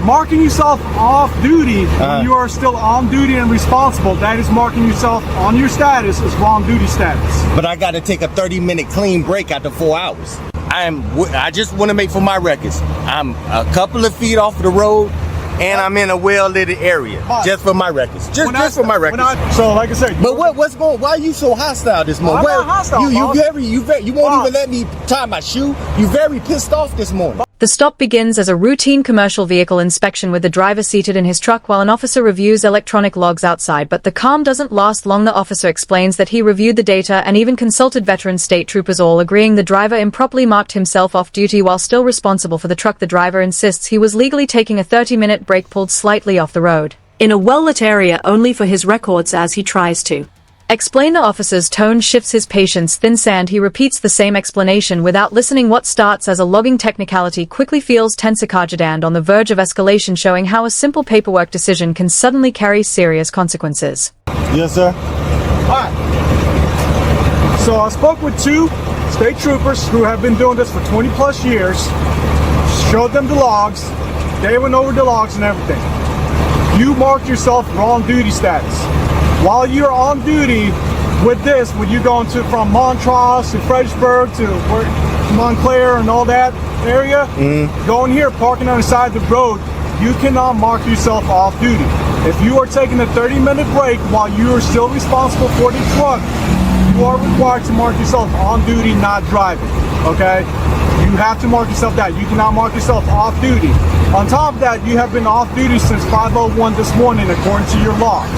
Marking yourself off duty when you are still on duty and responsible, that is marking yourself on your status as wrong duty status. But I got to take a 30-minute clean break after 4 hours. I just want to make for my records, I'm a couple of feet off the road and I'm in a well-lit area. Just for my records. Just for my records. So like I said, but what's going? Why are you so hostile this morning? I'm not hostile, you won't even let me tie my shoe. You very pissed off this morning. The stop begins as a routine commercial vehicle inspection with the driver seated in his truck while an officer reviews electronic logs outside, but the calm doesn't last long. The officer explains that he reviewed the data and even consulted veteran state troopers, all agreeing the driver improperly marked himself off duty while still responsible for the truck. The driver insists he was legally taking a 30-minute break pulled slightly off the road, in a well-lit area only for his records as he tries to explain. The officer's tone shifts, his patience thin sand. He repeats the same explanation without listening. What starts as a logging technicality quickly feels tense, and on the verge of escalation, showing how a simple paperwork decision can suddenly carry serious consequences. Yes, sir. Alright. So I spoke with 2 state troopers who have been doing this for 20 plus years, showed them the logs, they went over the logs and everything. You marked yourself wrong duty status. While you're on duty with this, when you're going from Montrose to Fredericksburg to Montclair and all that area, going here, parking on the side of the road, you cannot mark yourself off duty. If you are taking a 30-minute break while you are still responsible for the truck, you are required to mark yourself on duty, not driving, okay? You have to mark yourself that. You cannot mark yourself off duty. On top of that, you have been off duty since 5:01 this morning, according to your logs.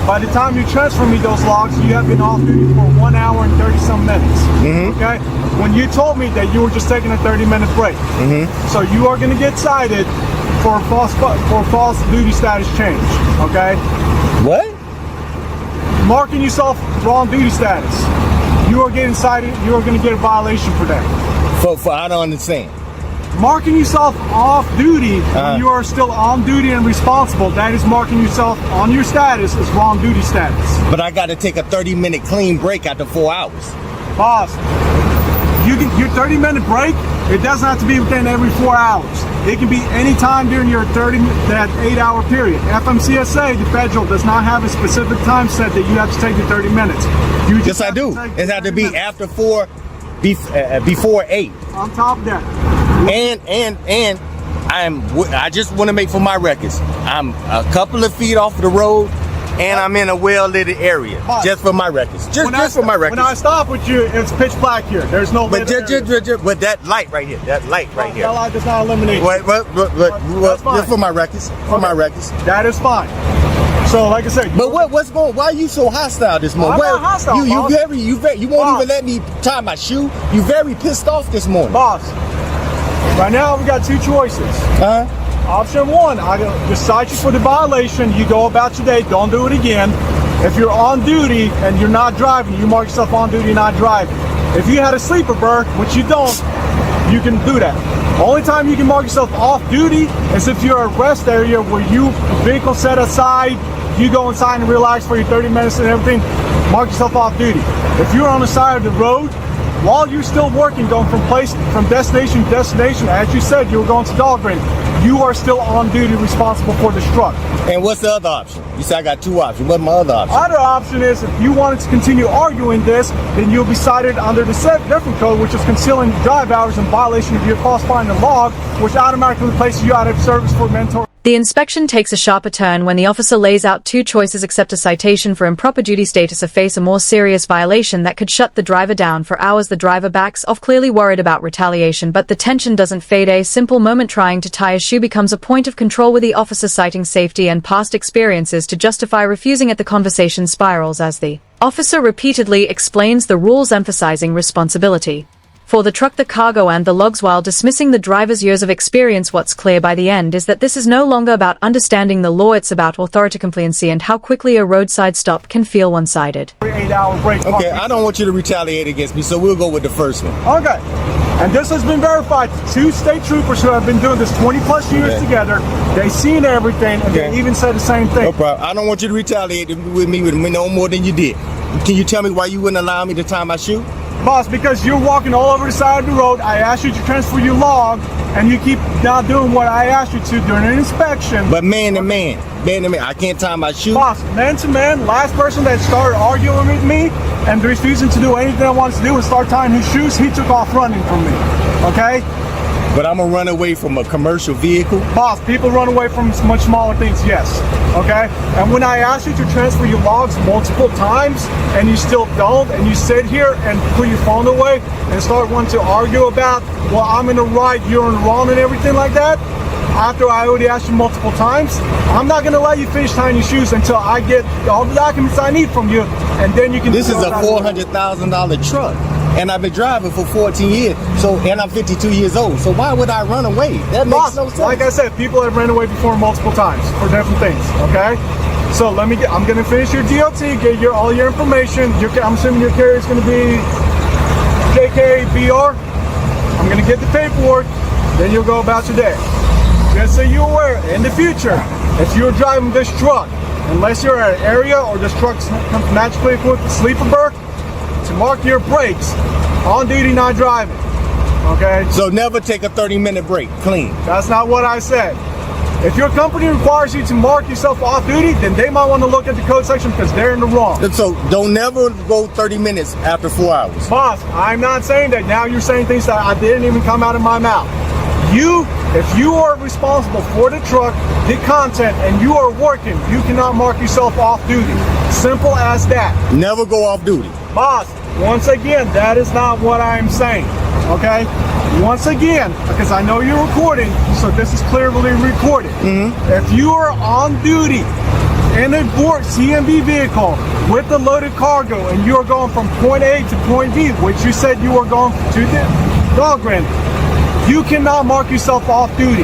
By the time you transfer me those logs, you have been off duty for 1 hour and 30-some minutes. Okay? When you told me that you were just taking a 30-minute break, so you are going to get cited for false duty status change. Okay? What? Marking yourself wrong duty status. You are getting cited. You are going to get a violation for that. For I don't understand. Marking yourself off duty when you are still on duty and responsible, that is marking yourself on your status as wrong duty status. But I got to take a 30-minute clean break after 4 hours. Boss, your 30-minute break, it doesn't have to be within every 4 hours. It can be any time during your that 8-hour period. FMCSA, the federal, does not have a specific time set that you have to take the 30 minutes. You just yes, I do. It has to be after 4, before 8. On top of that. And I just want to make for my records, I'm a couple of feet off the road and I'm in a well-lit area. Just for my records. Just for my records. When I stop with you, it's pitch black here. There's no lit area. But that light right here. That light right here. That light does not eliminate. Just for my records. For my records. That is fine. So, like I said, but what's going? Why are you so hostile this morning? I'm not hostile, you won't even let me tie my shoe. You very pissed off this morning, boss. Right now, we got 2 choices. Option 1, I just cite you for the violation. You go about your day. Don't do it again. If you're on duty and you're not driving, you mark yourself on duty, not driving. If you had a sleeper bird, which you don't, you can do that. Only time you can mark yourself off duty is if you're at a rest area where vehicle set aside, you go inside and relax for your 30 minutes and everything, mark yourself off duty. If you're on the side of the road, while you're still working, going from destination to destination, as you said, you were going to Dahlgren, you are still on duty, responsible for this truck. And what's the other option? You said I got 2 options. What's my other option? Other option is if you wanted to continue arguing this, then you'll be cited under the different code, which is concealing drive hours in violation of your falsifying the log, which automatically places you out of service for mentor. The inspection takes a sharper turn when the officer lays out 2 choices: accept a citation for improper duty status or face a more serious violation that could shut the driver down for hours. The driver backs off, clearly worried about retaliation, but the tension doesn't fade. A simple moment trying to tie a shoe becomes a point of control, with the officer citing safety and past experiences to justify refusing it. The conversation spirals as the officer repeatedly explains the rules, emphasizing responsibility for the truck, the cargo, and the logs, while dismissing the driver's years of experience. What's clear by the end is that this is no longer about understanding the law, it's about authority compliancy and how quickly a roadside stop can feel one-sided. 8-hour break. Okay, I don't want you to retaliate against me, so we'll go with the first one. Okay. And this has been verified. 2 state troopers who have been doing this 20 plus years together. They seen everything, and they even said the same thing. No problem. I don't want you to retaliate with me no more than you did. Can you tell me why you wouldn't allow me to tie my shoe? Boss, because you're walking all over the side of the road. I asked you to transfer your log, and you keep not doing what I asked you to during an inspection. But man to man, I can't tie my shoe. Boss, man to man, last person that started arguing with me and refusing to do anything I wanted to do and start tying his shoes, he took off running from me, okay? But I'm gonna run away from a commercial vehicle? Boss, people run away from much smaller things, yes, okay? And when I asked you to transfer your logs multiple times and you still don't, and you sit here and put your phone away and start wanting to argue about, well, I'm in the right, you're in the wrong and everything like that, after I already asked you multiple times, I'm not gonna let you finish tying your shoes until I get all the documents I need from you, and then you can... This is a $400,000 truck, and I've been driving for 14 years, and I'm 52 years old, so why would I run away? That makes no sense. Like I said, people have ran away before multiple times for different things, okay? So I'm gonna finish your DOT, get all your information. I'm assuming your carrier is gonna be JKBR. I'm gonna get the paperwork, then you'll go about your day. Just so you're aware, in the future, if you're driving this truck, unless you're at an area or this truck comes magically equipped with sleeper berth, to mark your brakes, on duty, not driving, okay? So never take a 30-minute break, clean. That's not what I said. If your company requires you to mark yourself off duty, then they might want to look at the code section because they're in the wrong. So don't never go 30 minutes after 4 hours. Boss, I'm not saying that. Now you're saying things that I didn't even come out of my mouth. If you are responsible for the truck, the content, and you are working, you cannot mark yourself off duty. Simple as that. Never go off duty. Boss, once again, that is not what I'm saying, okay? Once again, because I know you're recording, so this is clearly recorded. If you are on duty in a CMB vehicle with a loaded cargo and you are going from point A to point B, which you said you were going to the dog random, you cannot mark yourself off duty.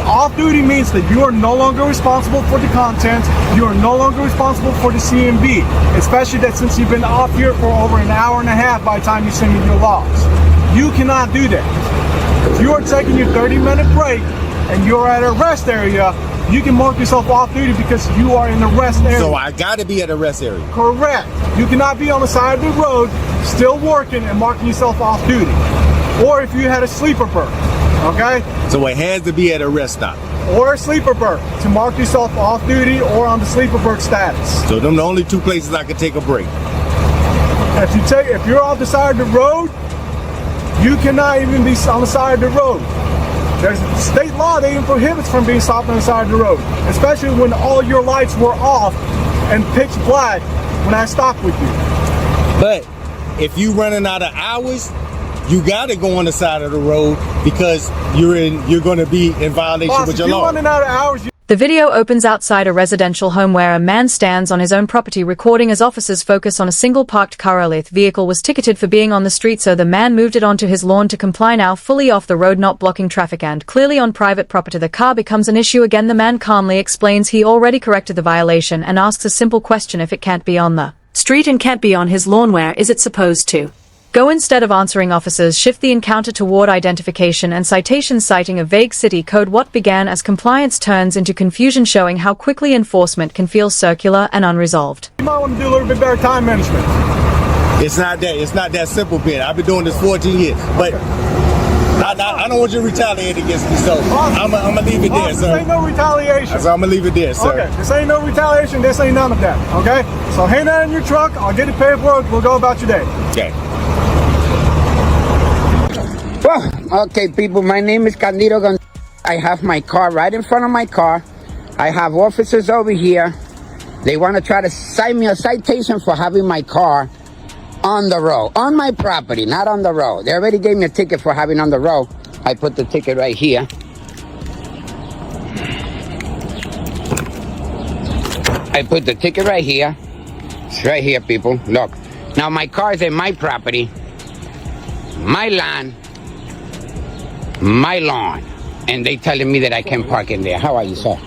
Off duty means that you are no longer responsible for the content, you are no longer responsible for the CMB, especially that since you've been off here for over an hour and a half by the time you send me your logs. You cannot do that. If you are taking your 30-minute break and you're at a rest area, you can mark yourself off duty because you are in the rest area. So I gotta be at a rest area. Correct. You cannot be on the side of the road still working and marking yourself off duty. Or if you had a sleeper berth, okay? So it has to be at a rest stop. Or a sleeper berth to mark yourself off duty or on the sleeper berth status. So them the only two places I could take a break. If you're off the side of the road, you cannot even be on the side of the road. There's state law that even prohibits from being stopped on the side of the road, especially when all your lights were off and pitch black when I stopped with you. But if you running out of hours, you gotta go on the side of the road because you're gonna be in violation Boss, with your if you're law. running out of hours, The video opens outside a residential home where a man stands on his own property recording as officers focus on a single parked car. The vehicle was ticketed for being on the street, so the man moved it onto his lawn to comply, now fully off the road, not blocking traffic and clearly on private property. The car becomes an issue again. The man calmly explains he already corrected the violation and asks a simple question: if it can't be on the street and can't be on his lawn, where is it supposed to go? Instead of answering, officers shift the encounter toward identification and citations, citing a vague city code. What began as compliance turns into confusion, showing how quickly enforcement can feel circular and unresolved. you might want to do a little bit better time management. It's not that simple, Ben. I've been doing this 14 years, but I don't want you to retaliate against me, so I'm gonna leave it there, This sir. ain't no retaliation. So I'm gonna leave it there, sir. Okay, this ain't no retaliation, this ain't none of that, okay? So hang that in your truck, I'll get the paperwork, we'll go about your day. Okay. Well, okay, people, my name is Candido Gonzalez. I have my car right in front of my car. I have officers over here. They want to try to cite me a citation for having my car on the road, on my property, not on the road. They already gave me a ticket for having on the road. I put the ticket right here. I put the ticket right here. It's right here, people. Look. Now, my car is in my property, my land, my lawn, and they telling me that I can't park in there. How are you, sir?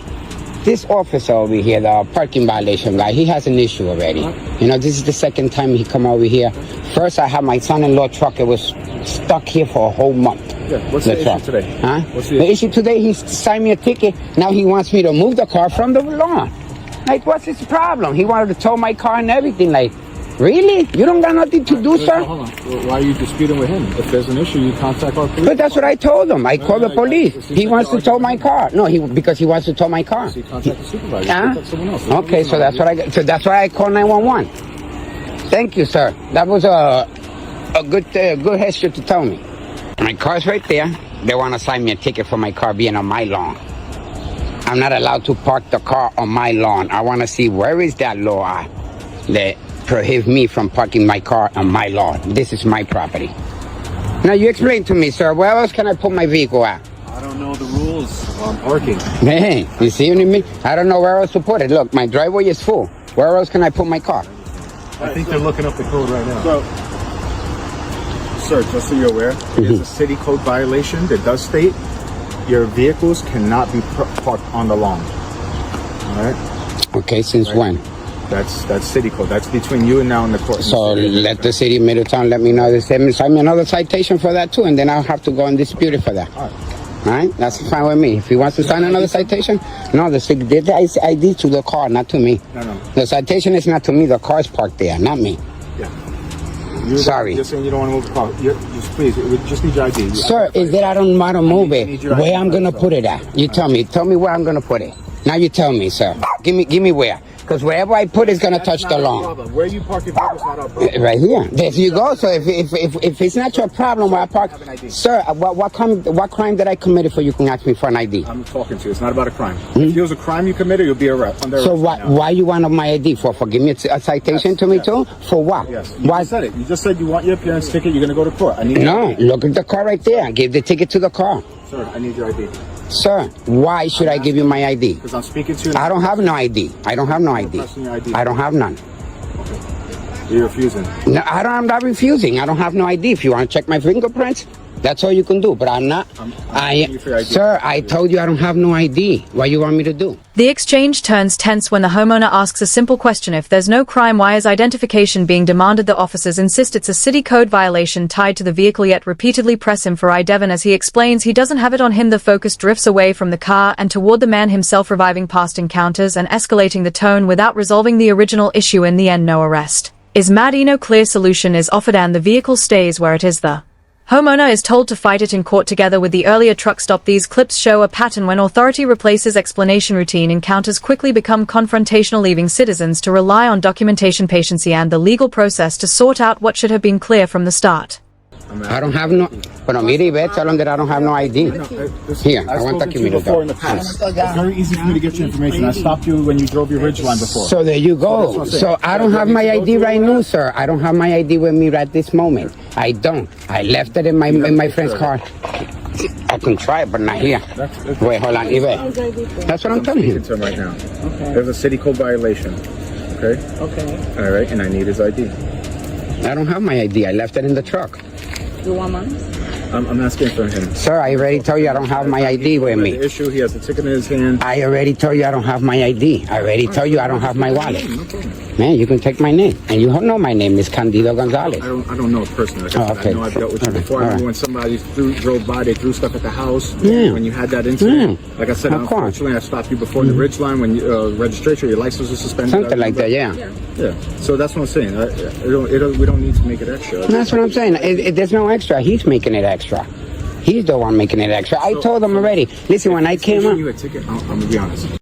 This officer over here, the parking violation guy, he has an issue already. You know, this is the second time he come over here. First, I had my son-in-law truck. It was stuck here for a whole month. Yeah, what's the issue today? Huh? What's the issue today? He signed me a ticket. Now he wants me to move the car from the lawn. Like, what's his problem? He wanted to tow my car and everything. Like, Really? You don't got nothing to do, sir? Hold on. Well, why are you disputing with him? If there's an issue, you contact our police. But that's what I told him. I called the police. He wants to tow my car. No, because he wants to tow my car. So you contact the supervisor. Contact someone else. Okay, so that's what So that's why I called 911. Thank you, sir. That was a good gesture to tell me. My car's right there. They want to sign me a ticket for my car being on my lawn. I'm not allowed to park the car on my lawn. I want to see where is that law that prohibits me from parking my car on my lawn. This is my property. Now you explain to me, sir, where else can I put my vehicle at? I don't know the rules on parking. Hey, you see what I mean? I don't know where else to put it. Look, my driveway is full. Where else can I put my car? I think they're looking up the code right now. So, sir, just so you're aware, it's a city code violation that does state your vehicles cannot be parked on the lawn. All right? Okay, since when? That's city code. That's between you and now in the court. So let the city of Middletown let me know. They sign me another citation for that too, and then I'll have to go and dispute it for that. All right? That's fine with me. If he wants to sign another citation, no, the ID to the car, not to me. No. The citation is not to me. The car's parked there, not me. Yeah. Sorry. You're saying you don't want to move the car. Please, we just need your ID. Sir, is that I don't want to move it? Where I'm going to put it at? You tell me. Tell me where I'm going to put it. Now you tell me, sir. Give me where. Because wherever I put it's going to touch the lawn. Where you park your vehicle is not our problem. Right here. There you go. So if it's not your problem where I park, sir, what crime did I commit for you can ask me for an ID? I'm talking to you. It's not about a crime. If it was a crime you committed, you'll be under arrest. So why you want my ID for? For give me a citation to me too? For what? Yes. You just said it. You just said you want your appearance ticket. You're going to go to court. I need No. Look at the car right there. Give the ticket to the car. Sir, I need your ID. Sir, why should I give you my ID? Because I'm speaking to you. I don't have no ID. I don't have no ID. I don't have none. Okay. You're refusing. No, I'm not refusing. I don't have no ID. If you want to check my fingerprints, that's all you can do. But I'm not. Sir, I told you I don't have no ID. What you want me to do? The exchange turns tense when the homeowner asks a simple question: if there's no crime, why is identification being demanded? The officers insist it's a city code violation tied to the vehicle, yet repeatedly press him for ID. As he explains he doesn't have it on him, the focus drifts away from the car and toward the man himself, reviving past encounters and escalating the tone without resolving the original issue. In the end, no arrest is made, no clear solution is offered, and the vehicle stays where it is. The homeowner is told to fight it in court together with the earlier truck stop. These clips show a pattern: when authority replaces explanation, routine encounters quickly become confrontational, leaving citizens to rely on documentation, patience, and the legal process to sort out what should have been clear from the start. I don't have no. Pero mire, tell them that I don't have no ID. Here, I want to you before in the past. It's very easy for me to get your information. I stopped you when you drove your Ridgeline before. So there you go. So I don't have my ID right now, sir. I don't have my ID with me right this moment. I don't. I left it in my friend's car. I can try it, but not here. Wait, hold on, Ibe. That's what I'm telling you. Right now. Okay. There's a city code violation. Okay. Okay. All right, and I need his ID. I don't have my ID. I left it in the truck. You want mine? I'm asking for him. Sir, I already told you I don't have my ID with me. The issue, he has the ticket in his hand. I already told you I don't have my ID. I already told you I don't have my wallet. Man, you can take my name. And you know my name is Candido Gonzalez. I don't know a person. Like okay. I know I've dealt with you before. I remember when somebody drove by, they threw stuff at the house. Yeah. When you had that incident. Yeah. Like I said, unfortunately, I stopped you before the Ridgeline when you, registration, your license was suspended. Something like that, yeah. Yeah. So that's what I'm saying. We don't need to make it extra. That's what I'm saying. There's no extra. He's making it extra. He's the one making it extra. I told him already. Listen, when I came up... you a ticket, I'm going to be honest.